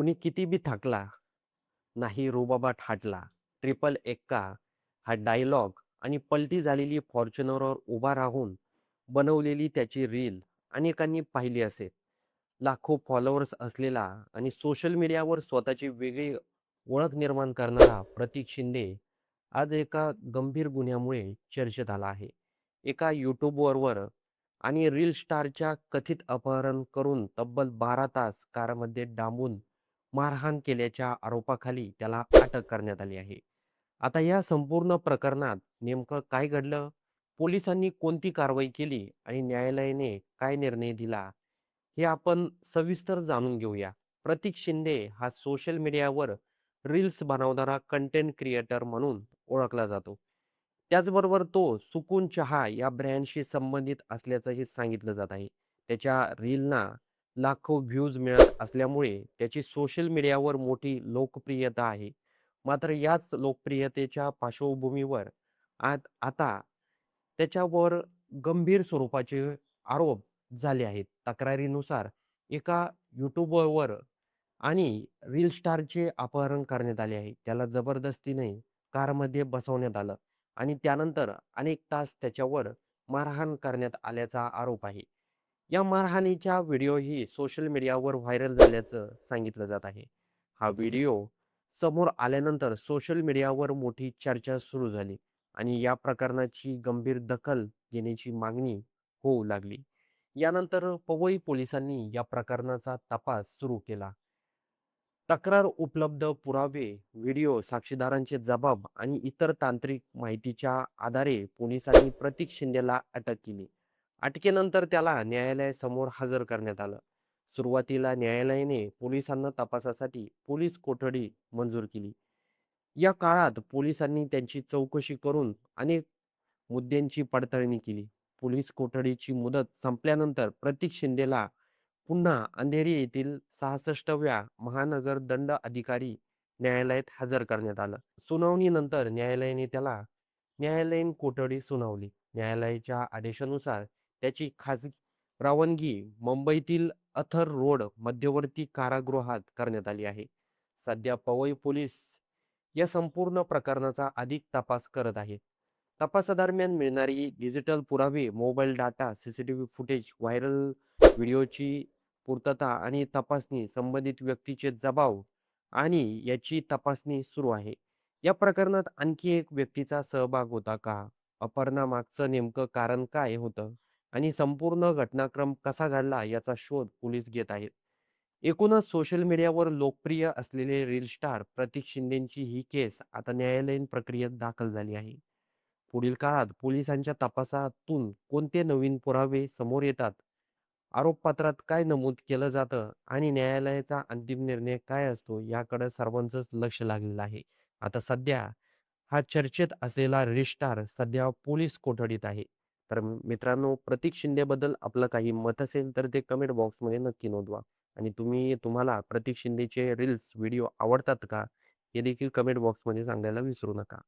कुणी किती बी थकला, नाही रुबाबात हाटला, ट्रिपल एक्का हा डायलॉग आणि पलटी झालेली फॉर्च्युनरवर उभा राहून बनवलेली त्याची रील अनेकांनी पाहिली असेल. लाखो फॉलोअर्स असलेला आणि सोशल मीडियावर स्वतःची वेगळी ओळख निर्माण करणारा प्रतीक शिंदे आज एका गंभीर गुन्ह्यामुळे चर्चेत आला आहे. एका यूट्यूबवर आणि रील स्टारच्या कथित अपहरण करून तब्बल 12 तास कारमध्ये डांबून मारहाण केल्याच्या आरोपाखाली त्याला अटक करण्यात आली आहे. आता या संपूर्ण प्रकरणात नेमकं काय घडलं? पोलिसांनी कोणती कारवाई केली आणि न्यायालयाने काय निर्णय दिला? हे आपण सविस्तर जाणून घेऊया. प्रतीक शिंदे हा सोशल मीडियावर रील्स बनवणारा कंटेंट क्रिएटर म्हणून ओळखला जातो. त्याचबरोबर तो सुकून चहा या ब्रँडशी संबंधित असल्याचंही सांगितलं जात आहे. त्याच्या रीलना लाखो व्ह्यूज मिळत असल्यामुळे त्याची सोशल मीडियावर मोठी लोकप्रियता आहे. मात्र याच लोकप्रियतेच्या पार्श्वभूमीवर आता त्याच्यावर गंभीर स्वरूपाचे आरोप झाले आहेत. तक्रारीनुसार एका यूट्यूबरवर आणि रील स्टारचे अपहरण करण्यात आले आहे. त्याला जबरदस्तीने कारमध्ये बसवण्यात आलं आणि त्यानंतर अनेक तास त्याच्यावर मारहाण करण्यात आल्याचा आरोप आहे. या मारहाणीचा व्हिडिओही सोशल मीडियावर व्हायरल झाल्याचं सांगितलं जात आहे. हा व्हिडिओ समोर आल्यानंतर सोशल मीडियावर मोठी चर्चा सुरू झाली आणि या प्रकरणाची गंभीर दखल घेण्याची मागणी होऊ लागली. यानंतर पवई पोलिसांनी या प्रकरणाचा तपास सुरू केला. तक्रार, उपलब्ध पुरावे, व्हिडिओ, साक्षीदारांचे जबाब आणि इतर तांत्रिक माहितीच्या आधारे पोलिसांनी प्रतीक शिंदेला अटक केली. अटकेनंतर त्याला न्यायालयासमोर हजर करण्यात आलं. सुरुवातीला न्यायालयाने पोलिसांना तपासासाठी पोलीस कोठडी मंजूर केली. या काळात पोलिसांनी त्यांची चौकशी करून अनेक मुद्द्यांची पडताळणी केली. पोलीस कोठडीची मुदत संपल्यानंतर प्रतीक शिंदेला पुन्हा अंधेरी येथील 66व्या महानगर दंड अधिकारी न्यायालयात हजर करण्यात आलं. सुनावणीनंतर न्यायालयाने त्याला न्यायालयीन कोठडी सुनावली. न्यायालयाच्या आदेशानुसार त्याची खाजगी रवानगी मुंबईतील अथर रोड मध्यवर्ती कारागृहात करण्यात आली आहे. सध्या पवई पोलीस या संपूर्ण प्रकरणाचा अधिक तपास करत आहेत. तपासादरम्यान मिळणारी डिजिटल पुरावे, mobile data, CCTV footage, viral व्हिडिओची पूर्तता आणि तपासणी, संबंधित व्यक्तीचे जबाब आणि याची तपासणी सुरू आहे. या प्रकरणात आणखी एक व्यक्तीचा सहभाग होता का? अपहरणामागचं नेमकं कारण काय होतं? आणि संपूर्ण घटनाक्रम कसा घडला याचा शोध पोलीस घेत आहेत. एकूणच सोशल मीडियावर लोकप्रिय असलेले रील स्टार प्रतीक शिंदेची ही केस आता न्यायालयीन प्रक्रियेत दाखल झाली आहे. पुढील काळात पोलिसांच्या तपासातून कोणते नवीन पुरावे समोर येतात, आरोपपत्रात काय नमूद केलं जातं आणि न्यायालयाचा अंतिम निर्णय काय असतो याकडे सर्वांचंच लक्ष लागलेलं आहे. आता सध्या हा चर्चेत असलेला रील स्टार सध्या पोलीस कोठडीत आहे. तर मित्रांनो, प्रतीक शिंदेबद्दल आपलं काही मत असेल तर ते कमेंट बॉक्समध्ये नक्की नोंदवा. आणि तुम्हाला प्रतीक शिंदेचे रील्स व्हिडिओ आवडतात का? हे देखील कमेंट बॉक्समध्ये सांगायला विसरू नका.